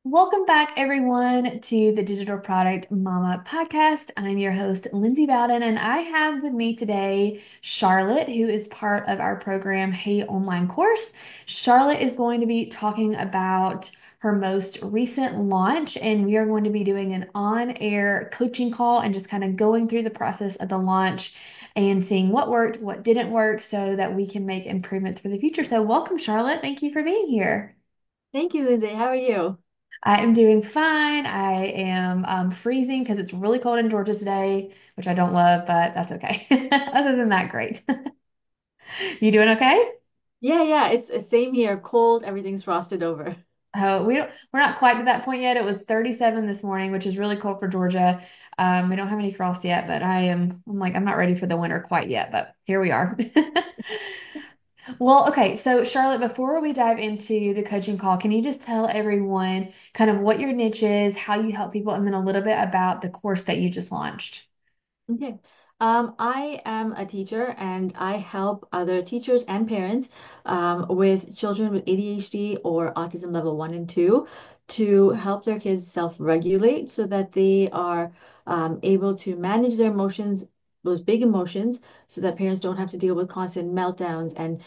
Welcome back, everyone, to the Digital Product Mama podcast. I'm your host, Lindsay Bowden, and I have with me today Charlotte, who is part of our program, Hey Online Course. Charlotte is going to be talking about her most recent launch, and we are going to be doing an on-air coaching call and just kind of going through the process of the launch and seeing what worked, what didn't work, so that we can make improvements for the future. So, welcome, Charlotte. Thank you for being here. Thank you, Lindsay. How are you? I am doing fine. I am freezing because it's really cold in Georgia today, which I don't love, but that's okay. Other than that, great. You doing okay? Yeah. It's same here. Cold, everything's frosted over. Oh, we're not quite to that point yet. It was 37 this morning, which is really cold for Georgia. We don't have any frost yet, but I'm not ready for the winter quite yet, but here we are. Well, okay. So, Charlotte, before we dive into the coaching call, can you just tell everyone kind of what your niche is, how you help people, and then a little bit about the course that you just launched? Okay. I am a teacher and I help other teachers and parents with children with ADHD or autism level 1 and 2 to help their kids self-regulate so that they are able to manage their emotions, those big emotions, so that parents don't have to deal with constant meltdowns and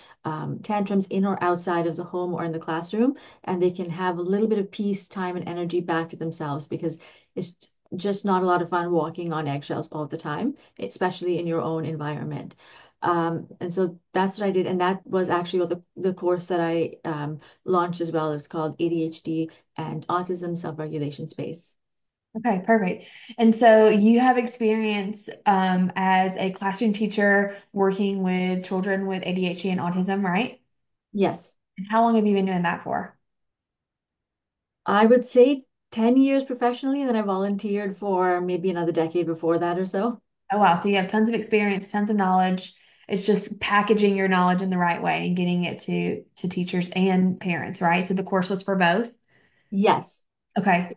tantrums in or outside of the home or in the classroom, and they can have a little bit of peace, time, and energy back to themselves because it's just not a lot of fun walking on eggshells all the time, especially in your own environment. And so that's what I did. And that was actually what the course that I launched as well. It's called ADHD and Autism Self-Regulation Space. Okay, perfect. And so you have experience as a classroom teacher working with children with ADHD and autism, right? Yes, And how long have you been doing that for? I would say 10 years professionally, and then I volunteered for maybe another decade before that or so. Oh, wow. So you have tons of experience, tons of knowledge. It's just packaging your knowledge in the right way and getting it to teachers and parents, right? So the course was for both. Yes, Okay.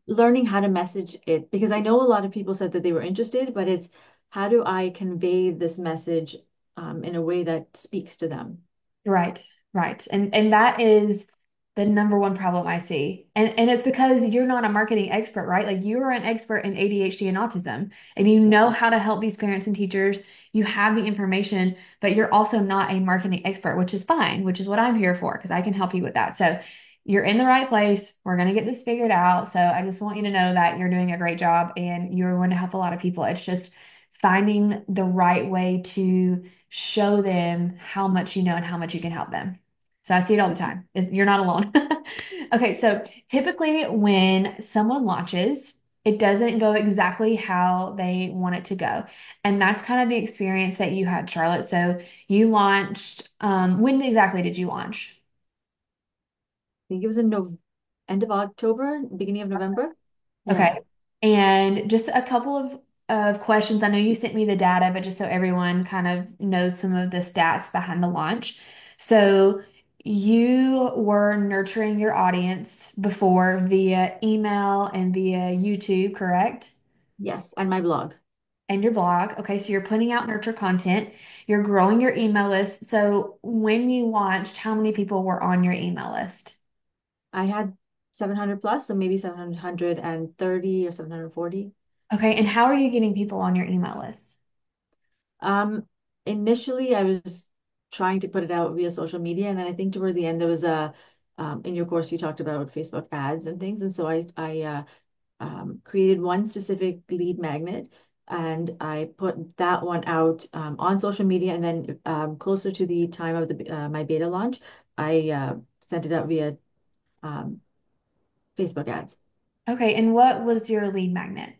learning how to message it because I know a lot of people said that they were interested, but it's how do I convey this message in a way that speaks to them? Right, right. And that is the number one problem I see. And it's because you're not a marketing expert, right? Like you are an expert in ADHD and autism, and you know how to help these parents and teachers. You have the information, but you're also not a marketing expert, which is fine, which is what I'm here for, because I can help you with that. So you're in the right place. We're going to get this figured out. So I just want you to know that you're doing a great job and you're going to help a lot of people. It's just finding the right way to show them how much you know and how much you can help them. So I see it all the time. You're not alone. Okay, so typically when someone launches, it doesn't go exactly how they want it to go. And that's kind of the experience that you had, Charlotte. So you launched, when exactly did you launch? Think it was in no end of October, beginning of November. Yeah. Okay. And just a couple of questions. I know you sent me the data, but just so everyone kind of knows some of the stats behind the launch. So you were nurturing your audience before via email and via YouTube, correct? Yes, and my blog. And your blog. Okay, so you're putting out nurture content. You're growing your email list. So when you launched, how many people were on your email list? I had 700 plus, so maybe 730 or 740. Okay, and how are you getting people on your email list? Um, Initially, I was trying to put it out via social media, and then I think toward the end there was a in your course you talked about Facebook ads and things, and so I created one specific lead magnet, and I put that one out on social media, and then closer to the time of the my beta launch, I sent it out via um, Facebook ads. Okay, and what was your lead magnet?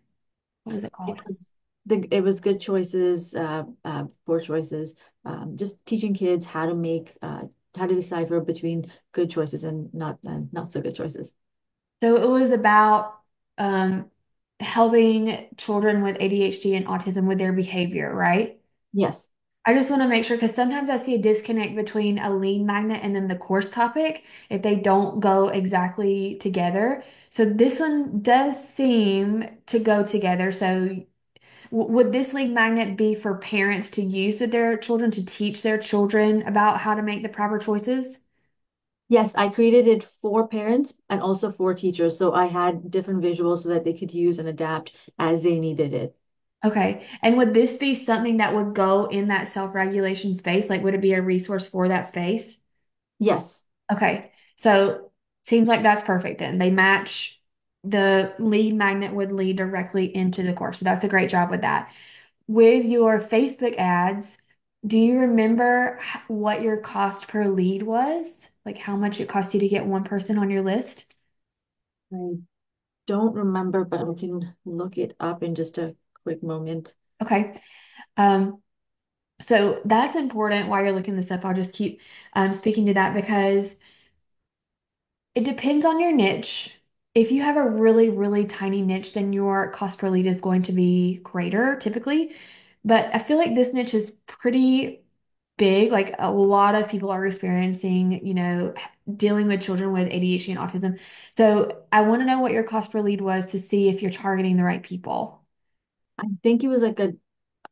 What was it It called? was it was good choices, poor choices, just teaching kids how to decipher between good choices and not so good choices. So it was about um, helping children with ADHD and autism with their behavior, right? Yes. I just want to make sure because sometimes I see a disconnect between a lead magnet and then the course topic if they don't go exactly together. So this one does seem to go together. So would this lead magnet be for parents to use with their children to teach their children about how to make the proper choices? Yes, I created it for parents and also for teachers. So I had different visuals so that they could use and adapt as they needed it. Okay. And would this be something that would go in that self-regulation space? Like, would it be a resource for that space? Yes. Okay. So seems like that's perfect then. They match the lead magnet would lead directly into the course. So that's a great job with that. With your Facebook ads, do you remember what your cost per lead was? Like how much it cost you to get one person on your list? I don't remember, but we can look it up in just a quick moment. Okay. Um, so that's important while you're looking this up. I'll just keep speaking to that because it depends on your niche. If you have a really, really tiny niche, then your cost per lead is going to be greater typically. But I feel like this niche is pretty big. Like a lot of people are experiencing, dealing with children with ADHD and autism. So I want to know what your cost per lead was to see if you're targeting the right people. I think it was like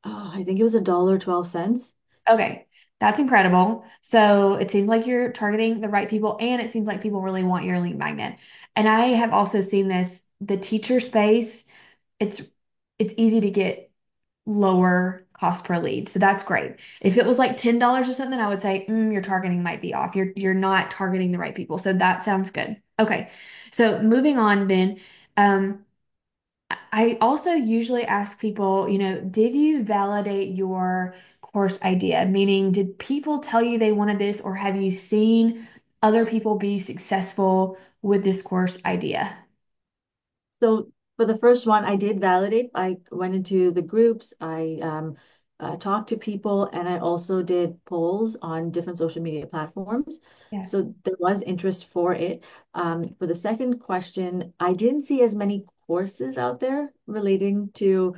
I think it was $1.12. Okay, that's incredible. So it seems like you're targeting the right people, and it seems like people really want your lead magnet. And I have also seen this, the teacher space, it's it's easy to get lower cost per lead. So that's great. If it was like $10 or something, I would say, your targeting might be off. You're not targeting the right people. So that sounds good. Okay. So moving on then. Um, I also usually ask people, did you validate your course idea? Meaning, did people tell you they wanted this, or have you seen other people be successful with this course idea? So for the first one, I did validate. I went into the groups, I talked to people, and I also did polls on different social media platforms. Yeah. So there was interest for it. For the second question, I didn't see as many courses out there relating to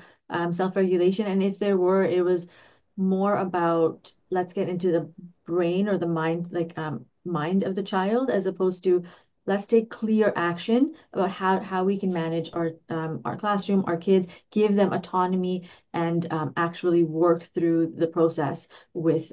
self-regulation. And if there were, it was more about let's get into the brain or the mind, like mind of the child, as opposed to let's take clear action about how we can manage our classroom, our kids, give them autonomy and actually work through the process with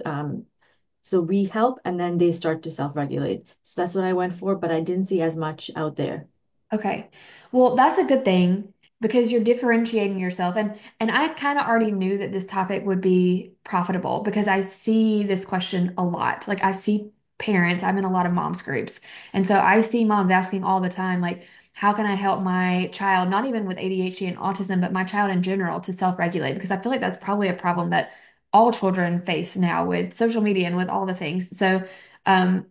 so we help and then they start to self-regulate. So that's what I went for, but I didn't see as much out there. Okay. Well, that's a good thing because you're differentiating yourself. And I kind of already knew that this topic would be profitable because I see this question a lot. Like I see parents, I'm in a lot of moms groups. And so I see moms asking all the time, like, how can I help my child, not even with ADHD and autism, but my child in general to self-regulate? Because I feel like that's probably a problem that all children face now with social media and with all the things. So, um,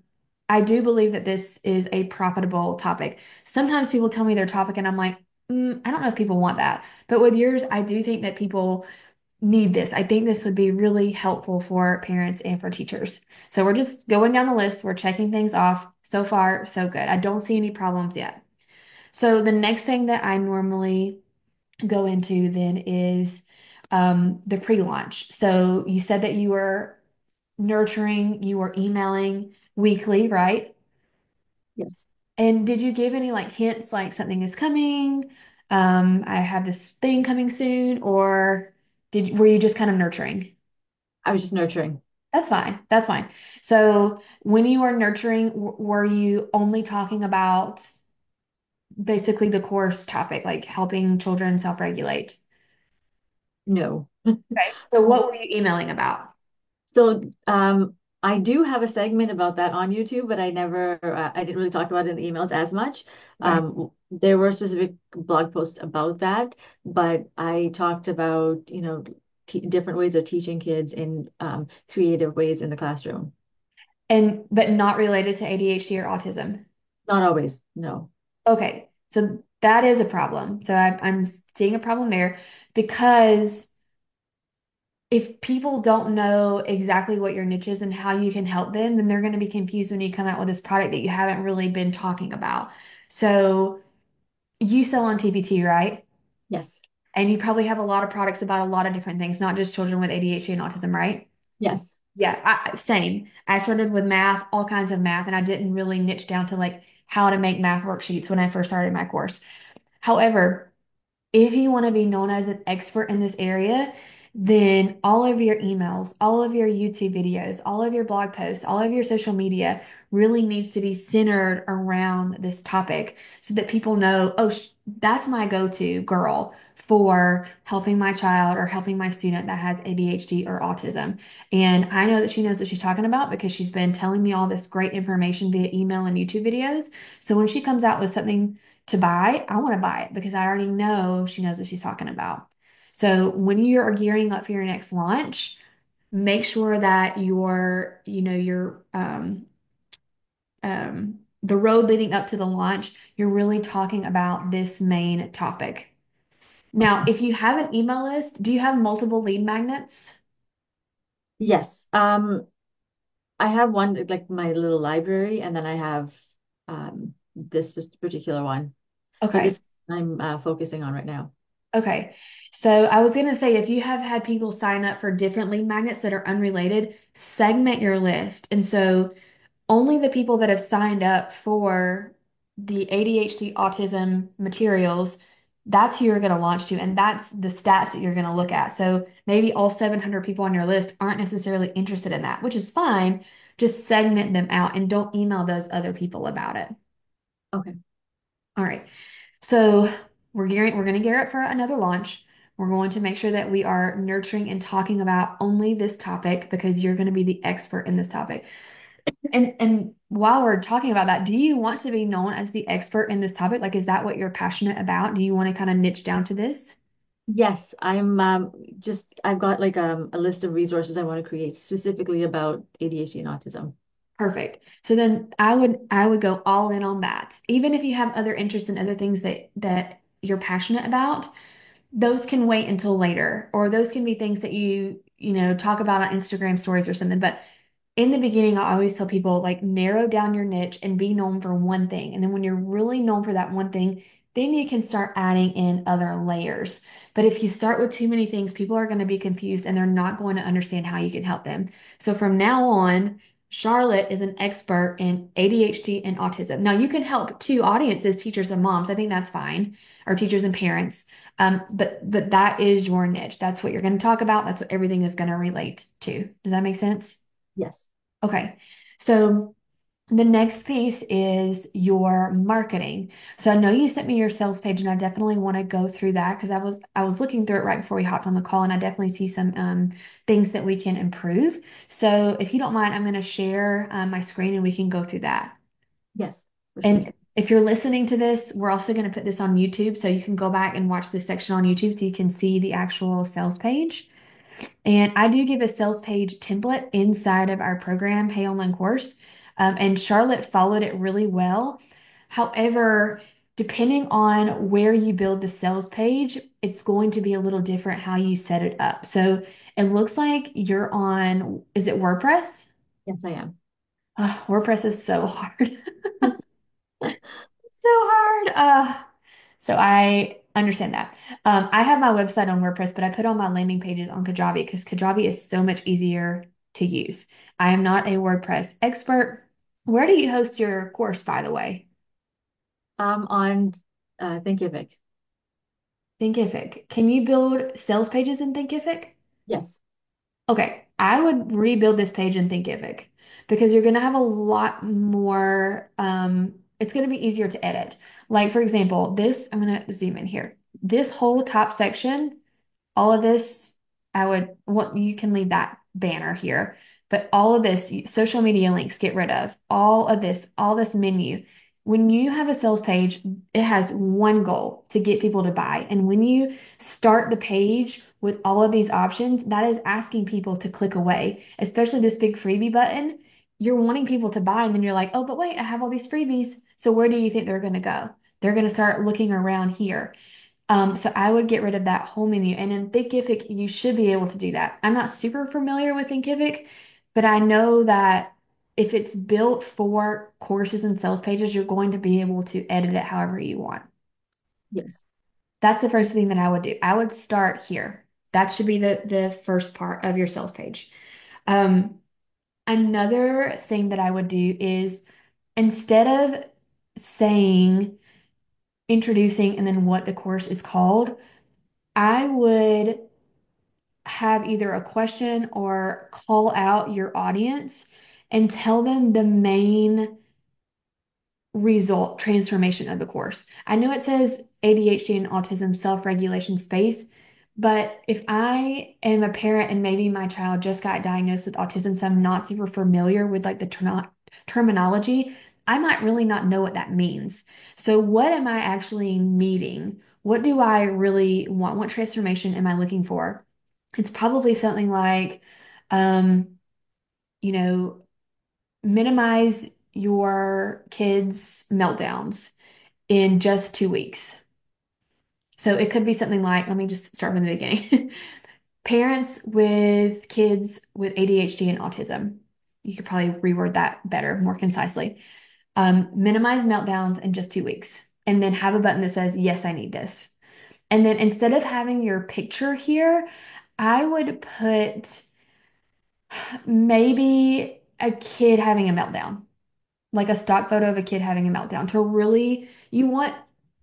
I do believe that this is a profitable topic. Sometimes people tell me their topic, and I'm like, I don't know if people want that. But with yours, I do think that people need this. I think this would be really helpful for parents and for teachers. So we're just going down the list. We're checking things off. So far, so good. I don't see any problems yet. So the next thing that I normally go into then is the pre-launch. So you said that you were nurturing, you were emailing weekly, right? Yes. And did you give any like hints like something is coming? I have this thing coming soon, or were you just kind of nurturing? I was just nurturing. That's fine. That's fine. So when you were nurturing, were you only talking about basically the course topic, like helping children self-regulate? No. Okay. So what were you emailing about? So I do have a segment about that on YouTube, but I didn't really talk about it in the emails as much. Okay. There were specific blog posts about that, but I talked about, t different ways of teaching kids in creative ways in the classroom. And but not related to ADHD or autism. Not always, no. Okay. So that is a problem. So I'm seeing a problem there because if people don't know exactly what your niche is and how you can help them, then they're going to be confused when you come out with this product that you haven't really been talking about. So you sell on TPT, right? Yes, And you probably have a lot of products about a lot of different things, not just children with ADHD and autism, right? yes. Yeah, same. I started with math, all kinds of math, and I didn't really niche down to like how to make math worksheets when I first started my course. However, if you want to be known as an expert in this area, then all of your emails, all of your YouTube videos, all of your blog posts, all of your social media really needs to be centered around this topic so that people know, oh, that's my go-to girl for helping my child or helping my student that has ADHD or autism. And I know that she knows what she's talking about because she's been telling me all this great information via email and YouTube videos. So when she comes out with something to buy, I want to buy it because I already know she knows what she's talking about. So when you are gearing up for your next launch, make sure that the road leading up to the launch, you're really talking about this main topic. Now, Okay. if you have an email list, do you have multiple lead magnets? Yes. I have one like my little library, and then I have this particular one. But Okay. this I'm focusing on right now. Okay. So I was going to say if you have had people sign up for different lead magnets that are unrelated, segment your list. And so only the people that have signed up for the ADHD autism materials, that's who you're going to launch to. And that's the stats that you're going to look at. So maybe all 700 people on your list aren't necessarily interested in that, which is fine. Just segment them out and don't email those other people about it. Okay. All right. So we're going to gear up for another launch. We're going to make sure that we are nurturing and talking about only this topic because you're going to be the expert in this topic. And while we're talking about that, do you want to be known as the expert in this topic? Like, is that what you're passionate about? Do you want to kind of niche down to this? Yes, I've got like a list of resources I want to create specifically about ADHD and autism. Perfect. So then I would go all in on that. Even if you have other interests and other things that you're passionate about, those can wait until later, or those can be things that you talk about on Instagram stories or something. But in the beginning, I always tell people like narrow down your niche and be known for one thing. And then when you're really known for that one thing, then you can start adding in other layers. But if you start with too many things, people are going to be confused and they're not going to understand how you can help them. So from now on, Charlotte is an expert in ADHD and autism. Now you can help two audiences, teachers and moms. I think that's fine, or teachers and parents. But that is your niche. That's what you're going to talk about. That's what everything is going to relate to. Does that make sense? Yes. Okay. So the next piece is your marketing. So I know you sent me your sales page, and I definitely want to go through that because I was looking through it right before we hopped on the call, and I definitely see some things that we can improve. So if you don't mind, I'm going to share my screen and we can go through that. Yes, for sure. And if you're listening to this, we're also going to put this on YouTube, so you can go back and watch this section on YouTube so you can see the actual sales page. And I do give a sales page template inside of our program, Hey Online Course. And Charlotte followed it really well. However, depending on where you build the sales page, it's going to be a little different how you set it up. So it looks like you're on, is it WordPress? Yes, I am. WordPress is so hard. So hard. So I understand that. I have my website on WordPress, but I put all my landing pages on Kajabi because Kajabi is so much easier to use. I am not a WordPress expert. Where do you host your course, by the way? On Thinkific. Thinkific. Can you build sales pages in Thinkific? Yes. Okay, I would rebuild this page in Thinkific because you're going to have a lot more, it's going to be easier to edit. Like, for example, I'm going to zoom in here. This whole top section, all of this, you can leave that banner here, but all of this, social media links, get rid of all this menu. When you have a sales page, it has one goal to get people to buy. And when you start the page with all of these options, that is asking people to click away, especially this big freebie button. You're wanting people to buy, and then you're like, oh, but wait, I have all these freebies. So where do you think they're going to go? They're going to start looking around here. So I would get rid of that whole menu. And in Thinkific, you should be able to do that. I'm not super familiar with Thinkific, but I know that if it's built for courses and sales pages, you're going to be able to edit it however you want. Yes. That's the first thing that I would do. I would start here. That should be the first part of your sales page. Um, Another thing that I would do is instead of saying introducing and then what the course is called, I would have either a question or call out your audience and tell them the main result transformation of the course. I know it says ADHD and autism self-regulation space, but if I am a parent and maybe my child just got diagnosed with autism, so I'm not super familiar with like the terminology, I might really not know what that means. So what am I actually needing? What do I really want? What transformation am I looking for? It's probably something like, um, you know, minimize your kids' meltdowns in just 2 weeks. So it could be something like, let me just start from the beginning. Parents with kids with ADHD and autism. You could probably reword that better, more concisely. Minimize meltdowns in just 2 weeks. And then have a button that says, yes, I need this. And then instead of having your picture here, I would put maybe a kid having a meltdown, like a stock photo of a kid having a meltdown to really, you want,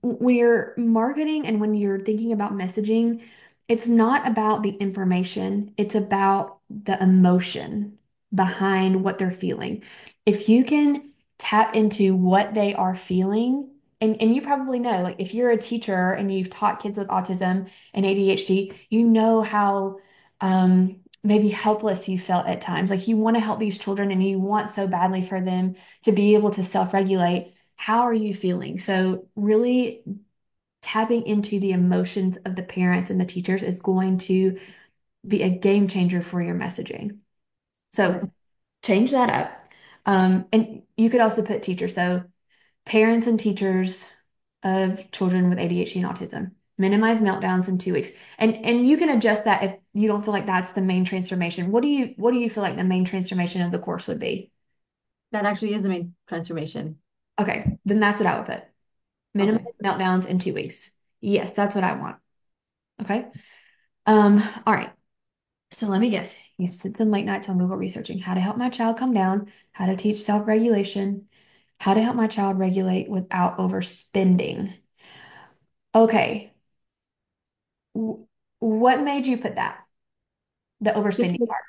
when you're marketing and when you're thinking about messaging, it's not about the information, it's about the emotion behind what they're feeling. If you can tap into what they are feeling, and you probably know, like if you're a teacher and you've taught kids with autism and ADHD, you know how maybe helpless you felt at times. Like you want to help these children and you want so badly for them to be able to self-regulate. How are you feeling? So really tapping into the emotions of the parents and the teachers is going to be a game changer for your messaging. So change that up. And you could also put teachers. So parents and teachers of children with ADHD and autism. Minimize meltdowns in 2 weeks. And you can adjust that if you don't feel like that's the main transformation. What do you feel like the main transformation of the course would be? That actually is the main transformation. Okay, then that's what I would put. Okay. Minimize meltdowns in 2 weeks. Yes, that's what I want. Okay. All right. So let me guess. You've spent some late nights on Google researching how to help my child calm down, how to teach self-regulation, how to help my child regulate without overspending. Okay. What made you put that? The overspending Because part.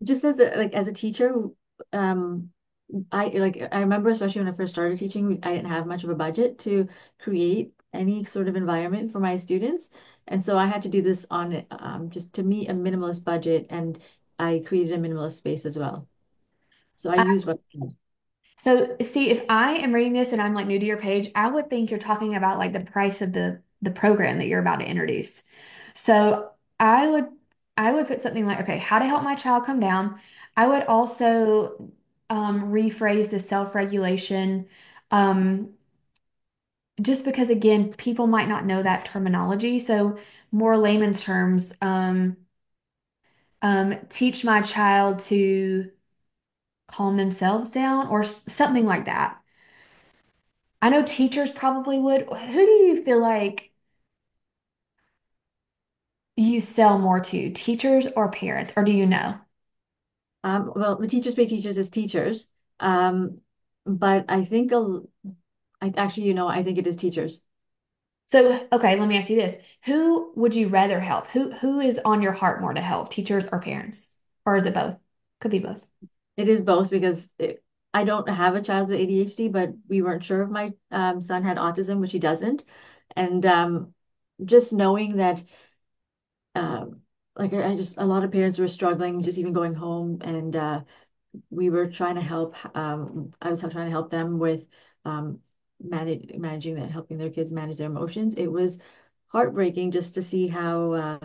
just as a teacher, um, I remember especially when I first started teaching, I didn't have much of a budget to create any sort of environment for my students, and so I had to do this on just to meet a minimalist budget, and I created a minimalist space as well. So I used what I had. So see, if I am reading this and I'm like new to your page, I would think you're talking about like the price of the program that you're about to introduce. So I would I would put something like, okay, how to help my child come down. I would also rephrase the self-regulation, um, just because again, people might not know that terminology. So more layman's terms, teach my child to calm themselves down or something like that. I know teachers probably would. Who do you feel like you sell more to, teachers or parents, or do you know? Well, the teachers pay teachers as teachers, um, but I think I actually, I think it is teachers. So, okay, let me ask you this. Who would you rather help? Who is on your heart more to help, teachers or parents? Or is it both? Could be both. It is both because I don't have a child with ADHD, but we weren't sure if my son had autism, which he doesn't. And just knowing that, um, I just, a lot of parents were struggling, just even going home. And we were trying to help, I was trying to help them with um, managing that, helping their kids manage their emotions. It was heartbreaking just to see how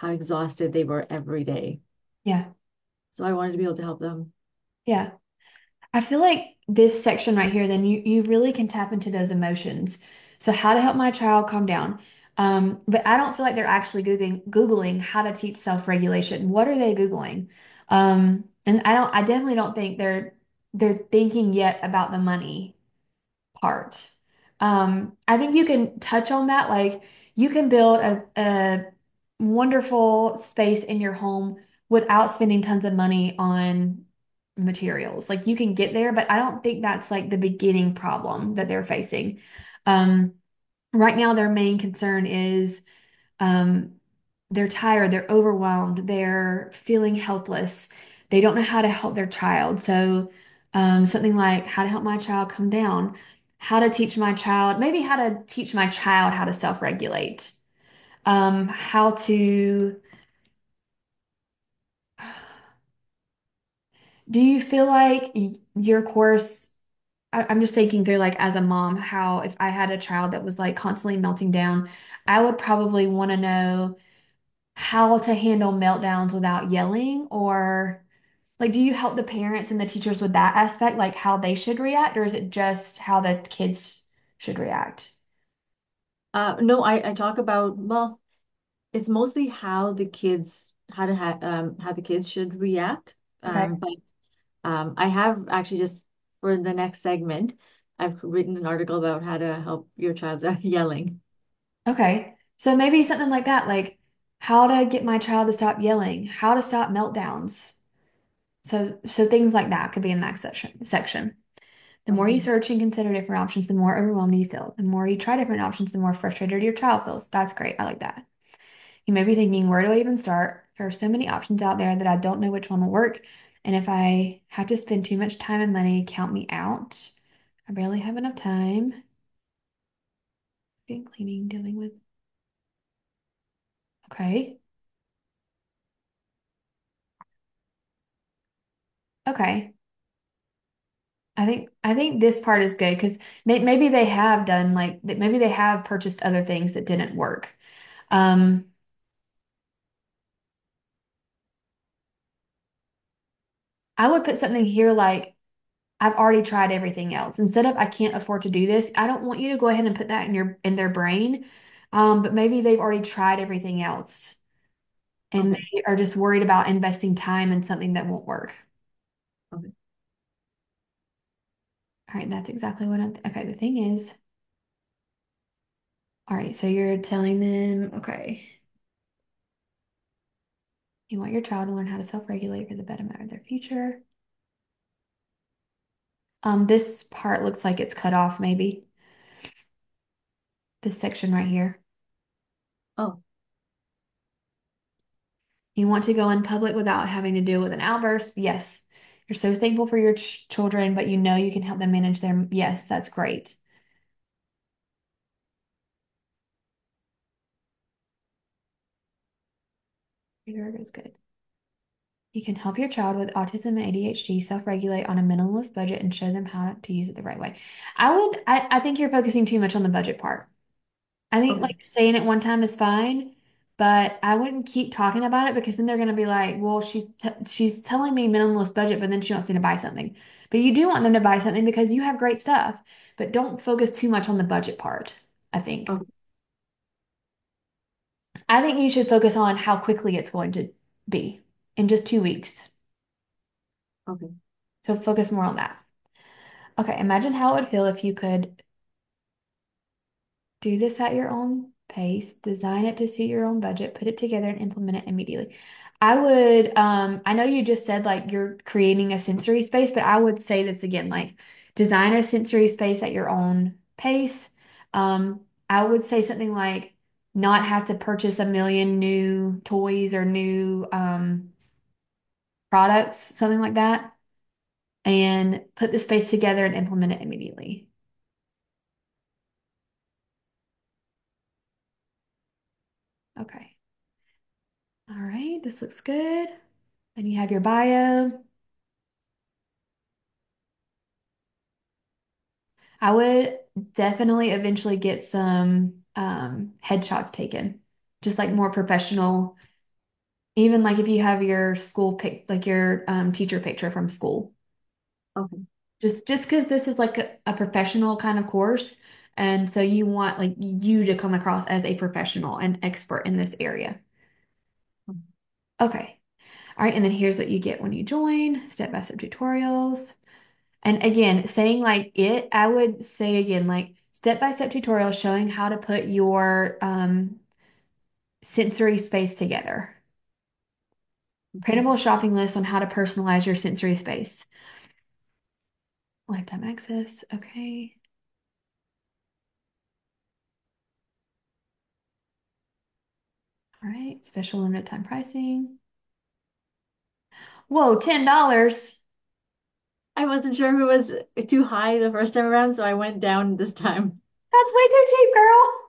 exhausted they were every day. Yeah. So I wanted to be able to help them. Yeah. I feel like this section right here, then you really can tap into those emotions. So how to help my child calm down. But I don't feel like they're actually Googling how to teach self-regulation. What are they Googling? And I definitely don't think they're thinking yet about the money part. I think you can touch on that. Like you can build a wonderful space in your home without spending tons of money on materials. Like you can get there, but I don't think that's like the beginning problem that they're facing. Um, right now, their main concern is um, they're tired, they're overwhelmed, they're feeling helpless. They don't know how to help their child. So, something like how to help my child come down, how to teach my child, maybe how to teach my child how to self-regulate, how to, do you feel like your course, I'm just thinking through like as a mom, how if I had a child that was like constantly melting down, I would probably want to know how to handle meltdowns without yelling or like, do you help the parents and the teachers with that aspect, like how they should react, or is it just how the kids should react? No, I talk about, well, it's mostly how the kids, how the kids should react. Okay. But I have actually just for the next segment, I've written an article about how to help your child without yelling. Okay. So maybe something like that, like how to get my child to stop yelling, how to stop meltdowns. So things like that could be in that section. The more you Okay. search and consider different options, the more overwhelmed you feel. The more you try different options, the more frustrated your child feels. That's great. I like that. You may be thinking, where do I even start? There are so many options out there that I don't know which one will work. And if I have to spend too much time and money, count me out. I barely have enough time. Being cleaning, dealing with. Okay. Okay. I think this part is good because maybe they have done like maybe they have purchased other things that didn't work. Um, I would put something here like I've already tried everything else. Instead of I can't afford to do this, I don't want you to go ahead and put that in their brain. But maybe they've already tried everything else and Okay. they are just worried about investing time in something that won't work. Okay. All right, that's exactly what okay, the thing is, all right, so you're telling them, okay, you want your child to learn how to self-regulate for the betterment of their future. This part looks like it's cut off, maybe. This section right here. Oh, You want to go in public without having to deal with an outburst? Yes. You're so thankful for your children, but you know you can help them manage their. Yes, that's great. Your is good. You can help your child with autism and ADHD self-regulate on a minimalist budget and show them how to use it the right way. I think you're focusing too much on the budget part. I think okay. like saying it one time is fine, but I wouldn't keep talking about it because then they're going to be like, well, she's telling me minimalist budget, but then she wants me to buy something. But you do want them to buy something because you have great stuff, but don't focus too much on the budget part, I think. Okay. I think you should focus on how quickly it's going to be in just 2 weeks. Okay. So focus more on that. Okay, imagine how it would feel if you could do this at your own pace, design it to suit your own budget, put it together and implement it immediately. I know you just said like you're creating a sensory space, but I would say this again, like design a sensory space at your own pace. I would say something like not have to purchase a million new toys or new products, something like that, and put the space together and implement it immediately. Okay. All right, this looks good. Then you have your bio. I would definitely eventually get some headshots taken, just like more professional. Even like if you have your school pic, like your teacher picture from school, Okay. just because this is like a professional kind of course, and so you want like you to come across as a professional and expert in this area. Okay. All right, and then here's what you get when you join, step-by-step tutorials. And again, saying like I would say again, like step-by-step tutorial showing how to put your sensory space together. Okay. Printable shopping list on how to personalize your sensory space. Lifetime access. Okay. All right, special limited time pricing. Whoa, $10. I wasn't sure if it was too high the first time around, so I went down this time. That's way too cheap, girl.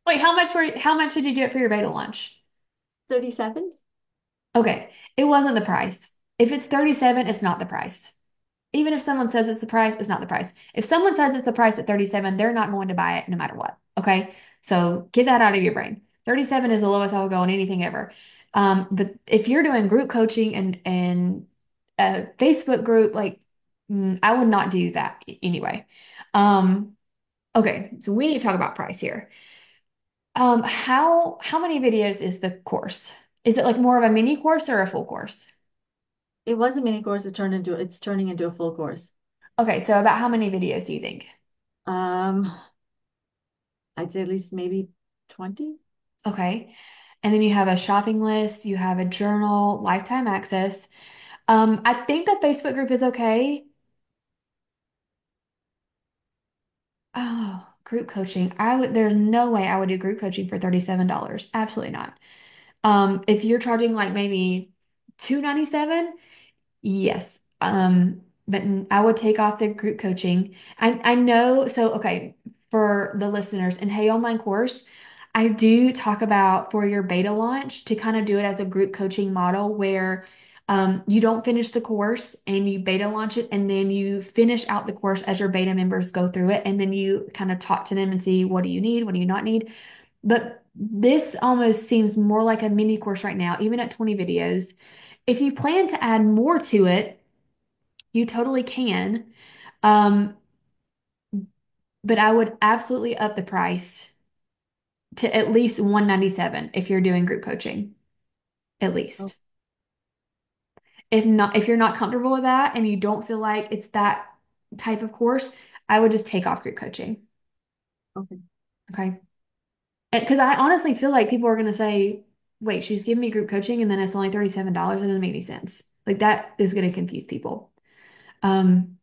Wait, how much did you do it for your beta lunch? 37? Okay, it wasn't the price. If it's 37, it's not the price. Even if someone says it's the price, it's not the price. If someone says it's the price at 37, they're not going to buy it no matter what. Okay. So get that out of your brain. 37 is the lowest I will go on anything ever. But if you're doing group coaching and a Facebook group, like I would not do that anyway. Um, okay, so we need to talk about price here. How many videos is the course? Is it like more of a mini course or a full course? It was a mini course, it's turning into a full course. Okay, so about how many videos do you think? Um, I'd say at least maybe 20. Okay. And then you have a shopping list, you have a journal, lifetime access. I think the Facebook group is okay. Oh, group coaching. There's no way I would do group coaching for $37. Absolutely not. If you're charging like maybe 297. Yes. But I would take off the group coaching. I know, so okay, for the listeners in Hey Online course, I do talk about for your beta launch to kind of do it as a group coaching model where you don't finish the course and you beta launch it and then you finish out the course as your beta members go through it and then you kind of talk to them and see what do you need, what do you not need. But this almost seems more like a mini course right now, even at 20 videos. If you plan to add more to it, you totally can. Um, but I would absolutely up the price to at least 197 if you're doing group coaching, at Oh, least. If you're not comfortable with that and you don't feel like it's that type of course, I would just take off group coaching. okay. Okay. Because I honestly feel like people are going to say, wait, she's giving me group coaching and then it's only $37. It doesn't make any sense. Like that is going to confuse people. Um,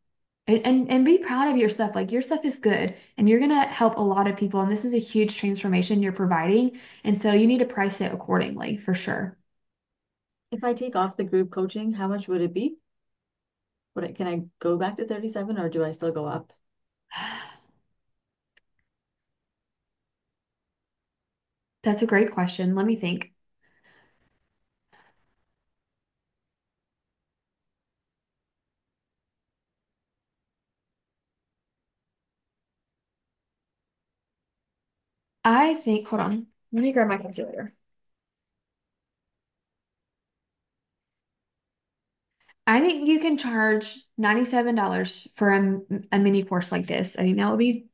and be proud of your stuff. Like your stuff is good and you're gonna help a lot of people. And this is a huge transformation you're providing. And so you need to price it accordingly for sure. If I take off the group coaching, how much would it be? Can I go back to 37 or do I still go up? That's a great question. Let me think. I think, hold on. Let me grab my calculator. I think you can charge $97 for a mini course like this. I think that would be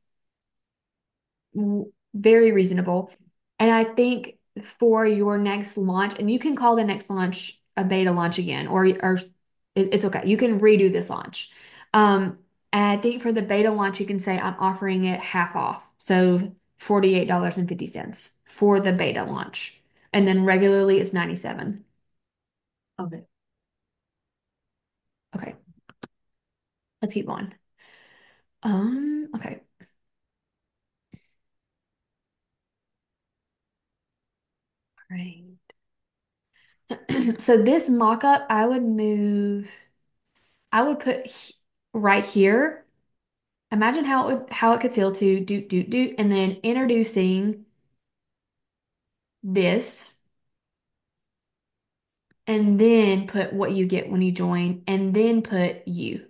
very reasonable. And I think for your next launch, and you can call the next launch a beta launch again, or it's okay. You can redo this launch. And I think for the beta launch, you can say I'm offering it half off. So $48.50 for the beta launch. And then regularly it's 97. Okay. Okay, let's keep going. Okay. All right. So this mock-up, I would put right here. Imagine how it could feel to do, and then introducing this, and then put what you get when you join, and then put you.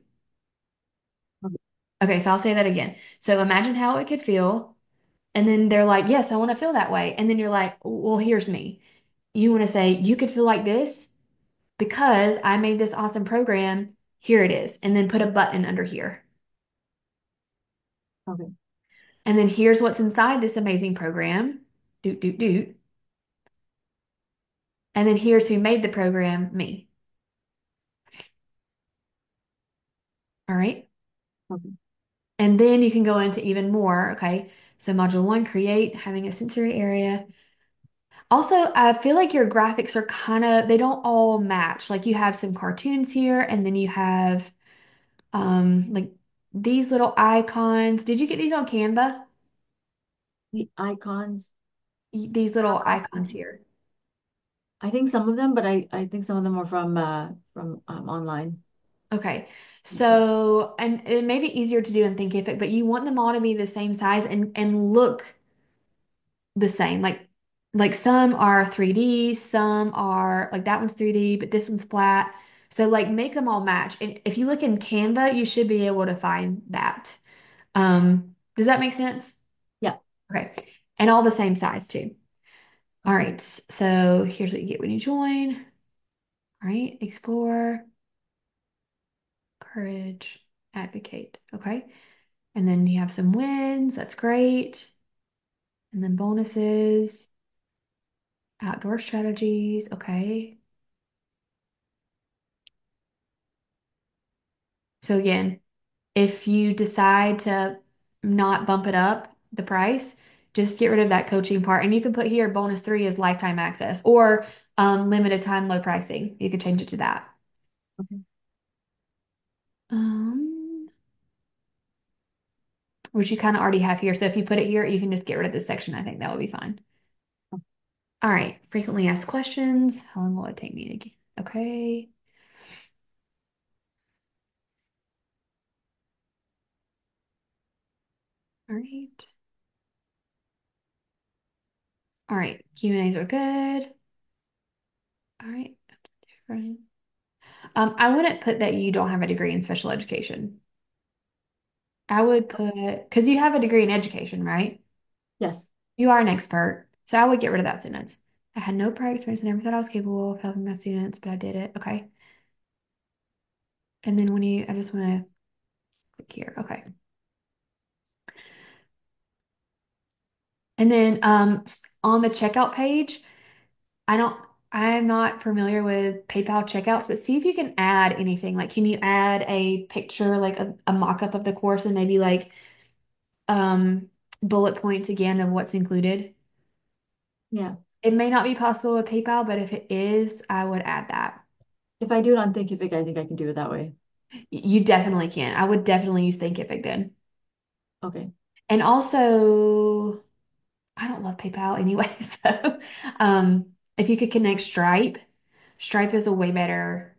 Okay. Okay, so I'll say that again. So imagine how it could feel, and then they're like, "Yes, I want to feel that way." And then you're like, "Well, here's me." You want to say, "You could feel like this because I made this awesome program. Here it is." And then put a button under here. Okay. And then here's what's inside this amazing program. Doot, doot, doot. And then here's who made the program, me. All right. Okay. And then you can go into even more. Okay. So module one, create, having a sensory area. Also, I feel like your graphics are they don't all match. Like you have some cartoons here, and then you have like these little icons. Did you get these on Canva? The icons. these little icons here. I think some of them, but I think some of them are from online. Okay. So, and it may be easier to do in Thinkific, but you want them all to be the same size and look the same. Like some are 3D, some are like that one's 3D, but this one's flat. So like make them all match. And if you look in Canva, you should be able to find that. Does that make sense? Yeah. Okay. And all the same size too. All right. So here's what you get when you join. All right. Explore, courage, advocate. Okay. And then you have some wins. That's great. And then bonuses, outdoor strategies. Okay. So again, if you decide to not bump it up the price, just get rid of that coaching part. And you can put here bonus three is lifetime access or limited time low pricing. You could change it to that. Okay. Um, which you kind of already have here. So if you put it here, you can just get rid of this section. I think that would be fine. All right. Frequently asked questions. How long will it take me to get? Okay. All right. All right. Q&As are good. All right. Different. I wouldn't put that you don't have a degree in special education. I would put, because you have a degree in education, right? Yes. You are an expert. So I would get rid of that sentence. I had no prior experience and never thought I was capable of helping my students, but I did it. Okay. And then I just want to click here. Okay. And then on the checkout page, I don't, I'm not familiar with PayPal checkouts, but see if you can add anything. Like, can you add a picture, like a mock-up of the course and maybe like um, bullet points again of what's included? Yeah. It may not be possible with PayPal, but if it is, I would add that. If I do it on Thinkific, I think I can do it that way. You definitely can. I would definitely use Thinkific then. Okay. And also, I don't love PayPal anyway, so if you could connect Stripe, Stripe is a way better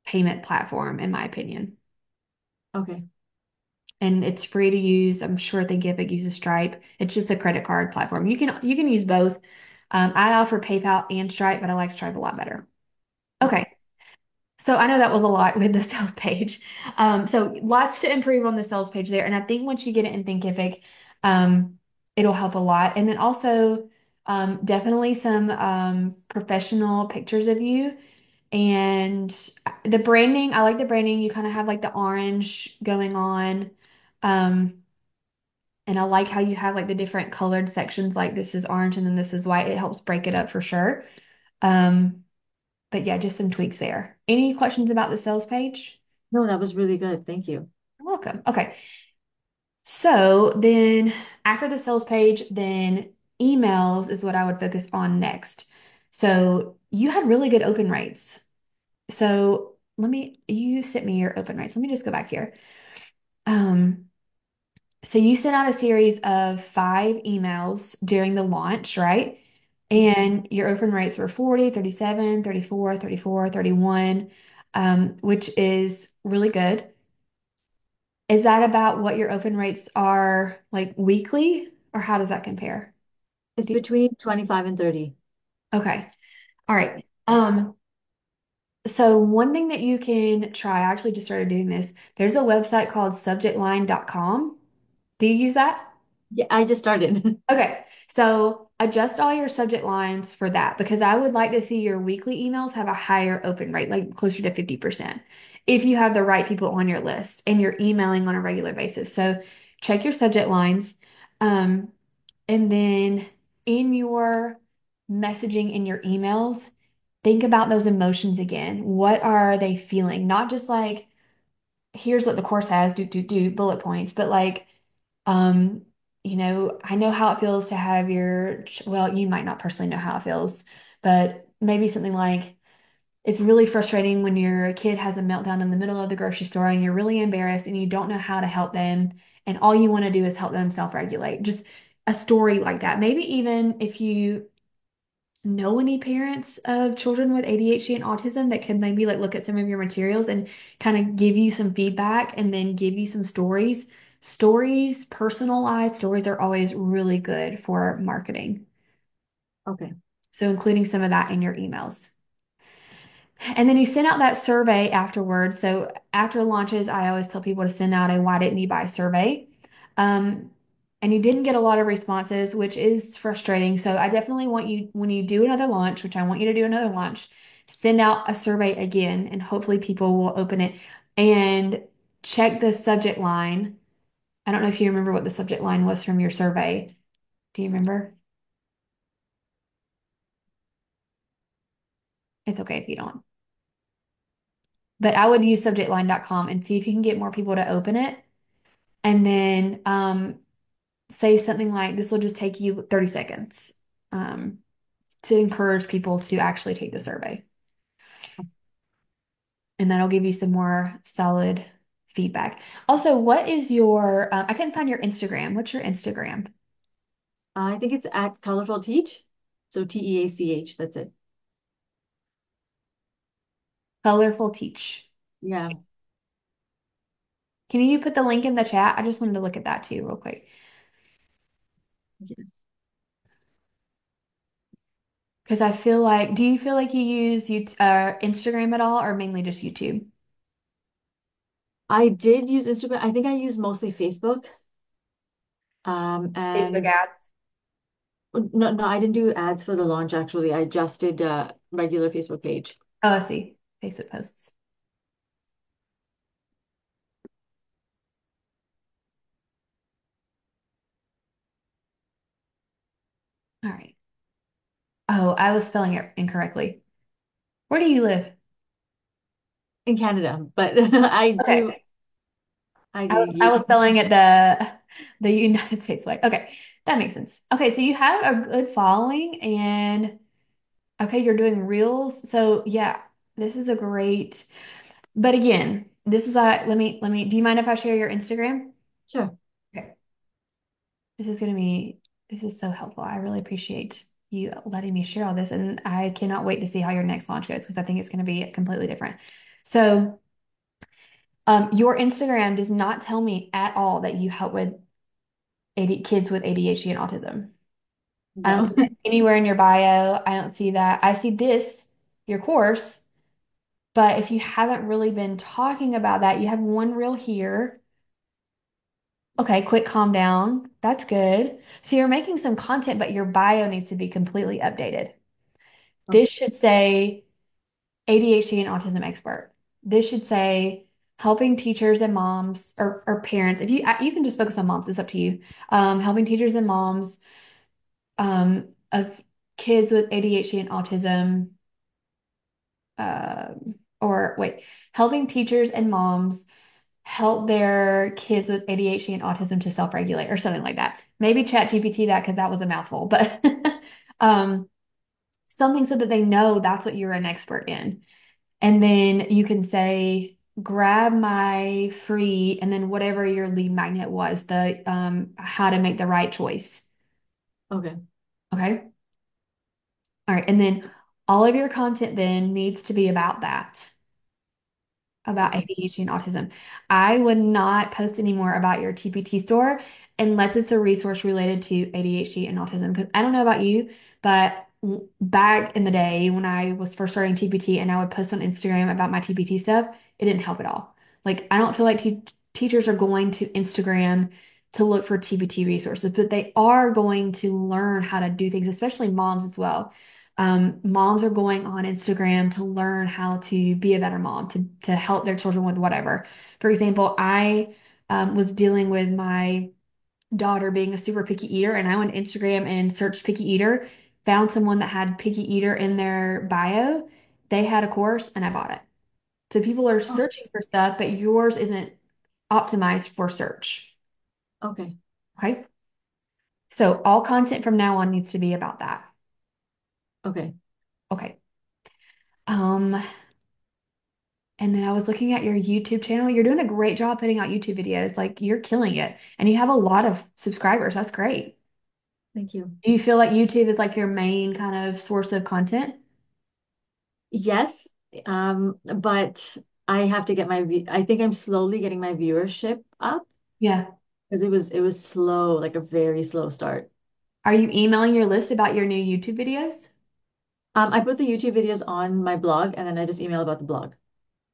payment platform in my opinion. Okay. And it's free to use. I'm sure Thinkific uses Stripe. It's just a credit card platform. You can use both. I offer PayPal and Stripe, but I like Stripe a lot better. Okay. Okay. So I know that was a lot with the sales page. So lots to improve on the sales page there. And I think once you get it in Thinkific, um, it'll help a lot. And then also definitely some professional pictures of you. And the branding, I like the branding. You kind of have like the orange going on. Um, and I like how you have like the different colored sections, like this is orange and then this is white. It helps break it up for sure. Um, but yeah, just some tweaks there. Any questions about the sales page? No, that was really good. Thank you. You're welcome. Okay. So then after the sales page, then emails is what I would focus on next. So you had really good open rates. So you sent me your open rates. Let me just go back here. Um, so you sent out a series of 5 emails during the launch, right? And your open rates were 40, 37, 34, 34, 31, which is really good. Is that about what your open rates are like weekly, or how does that compare? It's between 25 and 30. Okay. All right. So one thing that you can try, I actually just started doing this. There's a website called subjectline.com. Do you use that? Yeah, I just started. Okay, so adjust all your subject lines for that because I would like to see your weekly emails have a higher open rate, like closer to 50%, if you have the right people on your list and you're emailing on a regular basis. So check your subject lines. Um, and then in your messaging in your emails, think about those emotions again. What are they feeling? Not just like, here's what the course has, do bullet points, but like, um, I know how it feels to have well, you might not personally know how it feels, but maybe something like it's really frustrating when your kid has a meltdown in the middle of the grocery store and you're really embarrassed and you don't know how to help them, and all you want to do is help them self-regulate. Just a story like that. Maybe even if you know any parents of children with ADHD and autism that could maybe like look at some of your materials and kind of give you some feedback and then give you some stories. Stories, personalized stories are always really good for marketing. Okay. So including some of that in your emails. And then you send out that survey afterwards. So after launches, I always tell people to send out a why didn't you buy survey. Um, and you didn't get a lot of responses, which is frustrating. So I definitely want you, when you do another launch, which I want you to do another launch, send out a survey again, and hopefully people will open it and check the subject line. I don't know if you remember what the subject line was from your survey. Do you remember? It's okay if you don't. But I would use subjectline.com and see if you can get more people to open it. And then say something like, this will just take you 30 seconds um, to encourage people to actually take the survey. And that'll give you some more solid feedback. Also, what is your, I couldn't find your Instagram. What's your Instagram? I think it's at Colorful Teach. So TEACH, that's it. Colorful Teach. Yeah. Can you put the link in the chat? I just wanted to look at that too, real quick. Yes. Because I feel like, do you feel like you use Instagram at all or mainly just YouTube? I did use Instagram. I think I used mostly Facebook. Facebook And ads. no, no, I didn't do ads for the launch actually. I just did regular Facebook page. Oh, I see. Facebook posts. All right. Oh, I was spelling it incorrectly. Where do you live? In Canada, but Okay. I do I was use, spelling it the United States way. Okay. That makes sense. Okay, so you have a good following and okay, you're doing reels. So yeah, this is a great, but again, this is do you mind if I share your Instagram? sure. Okay. This is gonna be this is so helpful. I really appreciate you letting me share all this, and I cannot wait to see how your next launch goes because I think it's going to be completely different. So, your Instagram does not tell me at all that you help with kids with ADHD and autism. I don't No. see that anywhere in your bio. I don't see that. I see this, your course, but if you haven't really been talking about that, you have one reel here. Okay, quick calm down. That's good. So you're making some content, but your bio needs to be completely updated. Okay. This should say ADHD and autism expert. This should say helping teachers and moms or parents. If you you can just focus on moms, it's up to you. Helping teachers and moms of kids with ADHD and autism. Or wait, helping teachers and moms help their kids with ADHD and autism to self-regulate or something like that. Maybe ChatGPT that because that was a mouthful, but um, something so that they know that's what you're an expert in. And then you can say, grab my free, and then whatever your lead magnet was, the how to make the right choice. Okay. Okay. All right. And then all of your content then needs to be about that. About Okay. ADHD and autism. I would not post anymore about your TPT store unless it's a resource related to ADHD and autism. Because I don't know about you, but back in the day when I was first starting TPT and I would post on Instagram about my TPT stuff, it didn't help at all. Like, I don't feel like teachers are going to Instagram to look for TPT resources, but they are going to learn how to do things, especially moms as well. Moms are going on Instagram to learn how to be a better mom, to help their children with whatever. For example, I was dealing with my daughter being a super picky eater, and I went to Instagram and searched picky eater, found someone that had picky eater in their bio. They had a course, and I bought it. So people are Oh, searching for stuff, but yours isn't optimized for search. okay. Okay. So all content from now on needs to be about that. Okay. Okay. Um, And then I was looking at your YouTube channel. You're doing a great job putting out YouTube videos. Like you're killing it. And you have a lot of subscribers. That's great. Thank you. Do you feel like YouTube is like your main kind of source of content? Yes, but I have to get I think I'm slowly getting my viewership up Yeah. because it was slow, like a very slow start. Are you emailing your list about your new YouTube videos? I put the YouTube videos on my blog and then I just email about the blog.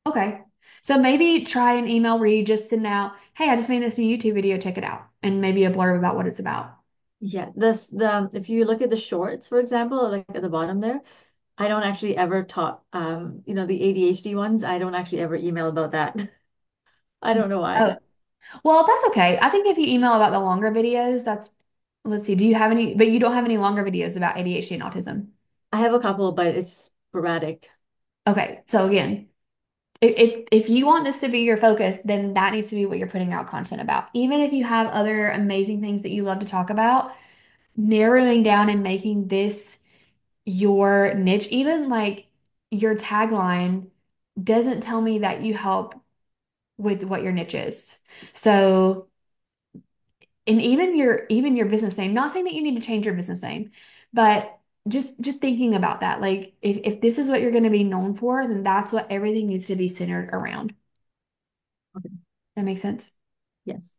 Okay. So maybe try an email where you just send out, hey, I just made this new YouTube video, check it out, and maybe a blurb about what it's about. Yeah, this the if you look at the shorts, for example, like at the bottom there, I don't actually ever talk the ADHD ones, I don't actually ever email about that. I don't know why. Oh, well, that's okay. I think if you email about the longer videos, let's see, do you have any, but you don't have any longer videos about ADHD and autism? I have a couple, but it's sporadic. Okay. So again, if you want this to be your focus, then that needs to be what you're putting out content about. Even if you have other amazing things that you love to talk about, narrowing down and making this your niche, even like your tagline doesn't tell me that you help with what your niche is. So, and even your business name, not saying that you need to change your business name, but just thinking about that. Like if this is what you're going to be known for, then that's what everything needs to be centered around. Okay. That makes sense. Yes.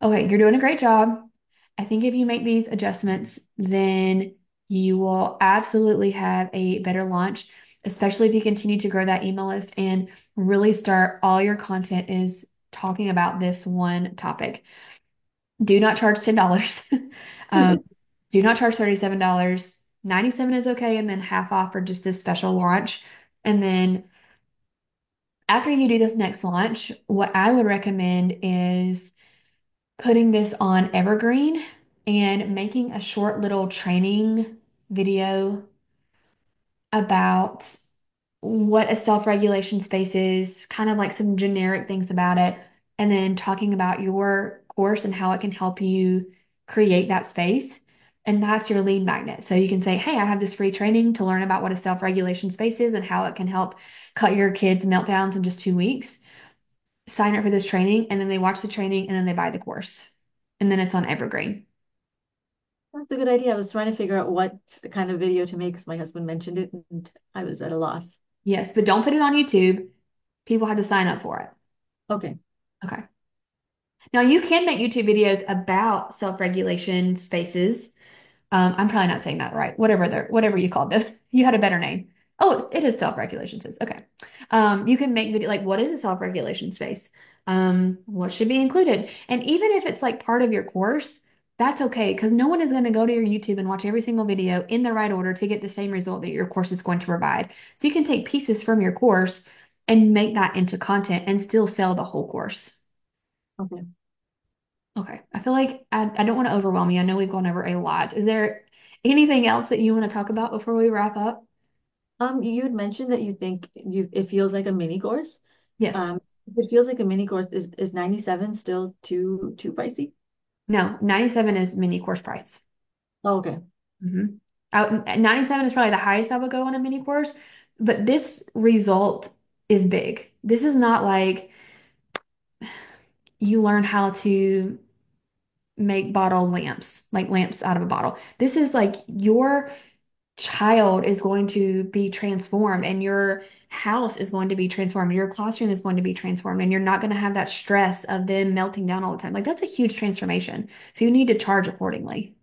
Okay, you're doing a great job. I think if you make these adjustments, then you will absolutely have a better launch, especially if you continue to grow that email list and really start all your content is talking about this one topic. Do not charge $10. Um, do not charge $37. 97 is okay, and then half off for just this special launch. And then after you do this next launch, what I would recommend is putting this on Evergreen and making a short little training video about what a self-regulation space is, kind of like some generic things about it, and then talking about your course and how it can help you create that space. And that's your lead magnet. So you can say, hey, I have this free training to learn about what a self-regulation space is and how it can help cut your kids' meltdowns in just 2 weeks. Sign up for this training, and then they watch the training and then they buy the course. And then it's on Evergreen. That's a good idea. I was trying to figure out what kind of video to make because my husband mentioned it and I was at a loss. Yes, but don't put it on YouTube. People have to sign up for it. Okay. Okay. Now you can make YouTube videos about self-regulation spaces. I'm probably not saying that right. Whatever you called them. You had a better name. Oh, it is self-regulation space. Okay. You can make video like what is a self-regulation space? What should be included? And even if it's like part of your course, that's okay because no one is going to go to your YouTube and watch every single video in the right order to get the same result that your course is going to provide. So you can take pieces from your course and make that into content and still sell the whole course. Okay. Okay. I feel like I don't want to overwhelm you. I know we've gone over a lot. Is there anything else that you want to talk about before we wrap up? You had mentioned that you think it feels like a mini course. Yes. If it feels like a mini course, is 97 still too pricey? No, 97 is mini course price. Oh, okay. hmm 97 is probably the highest I would go on a mini course, but this result is big. This is not like you learn how to make bottle lamps, like lamps out of a bottle. This is like your child is going to be transformed and your house is going to be transformed. Your classroom is going to be transformed and you're not going to have that stress of them melting down all the time. Like that's a huge transformation. So you need to charge accordingly.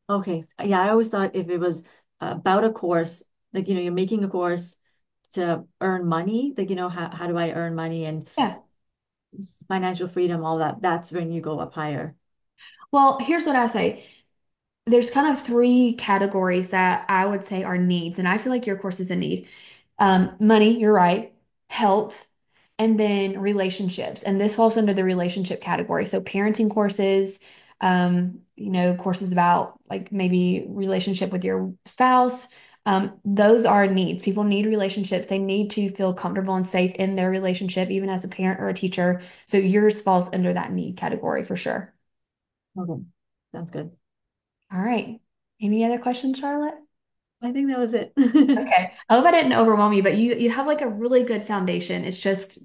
Okay. Yeah, I always thought if it was about a course, like, you're making a course to earn money, like, how do I earn money and Yeah. financial freedom, all that, that's when you go up higher. Well, here's what I say. There's kind of three categories that I would say are needs, and I feel like your course is a need. Money, you're right, health, and then relationships. And this falls under the relationship category. So parenting courses, courses about like maybe relationship with your spouse. Those are needs. People need relationships. They need to feel comfortable and safe in their relationship, even as a parent or a teacher. So yours falls under that need category for sure. Okay. Sounds good. All right. Any other questions, Charlotte? I think that was it. Okay. I hope I didn't overwhelm you, but you have like a really good foundation. It's just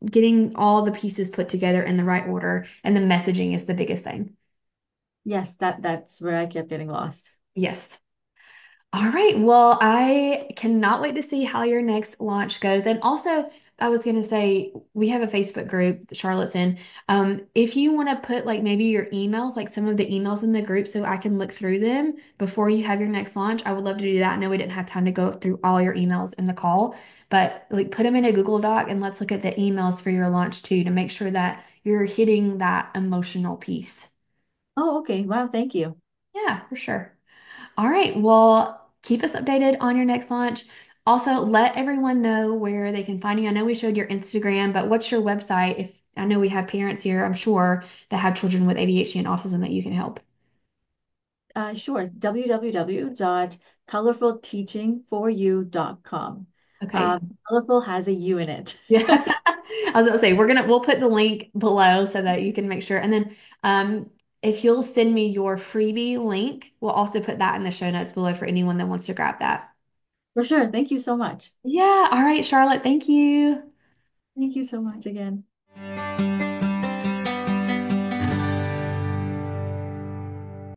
getting all the pieces put together in the right order, and the messaging is the biggest thing. Yes, that's where I kept getting lost. Yes. All right. Well, I cannot wait to see how your next launch goes. And also, I was going to say, we have a Facebook group that Charlotte's in. If you want to put like maybe your emails, like some of the emails in the group so I can look through them before you have your next launch, I would love to do that. I know we didn't have time to go through all your emails in the call, but like put them in a Google Doc and let's look at the emails for your launch too to make sure that you're hitting that emotional piece. Oh, okay. Wow, thank you. Yeah, for sure. All right. Well, keep us updated on your next launch. Also, let everyone know where they can find you. I know we showed your Instagram, but what's your website? If I know we have parents here, I'm sure, that have children with ADHD and autism that you can help. Sure. www.colorfulteachingforyou.com. Okay. Colorful has a U in it. Yeah. I was gonna say we'll put the link below so that you can make sure. And then if you'll send me your freebie link, we'll also put that in the show notes below for anyone that wants to grab that. For sure. Thank you so much. Yeah. All right, Charlotte. Thank you. Thank you so much again.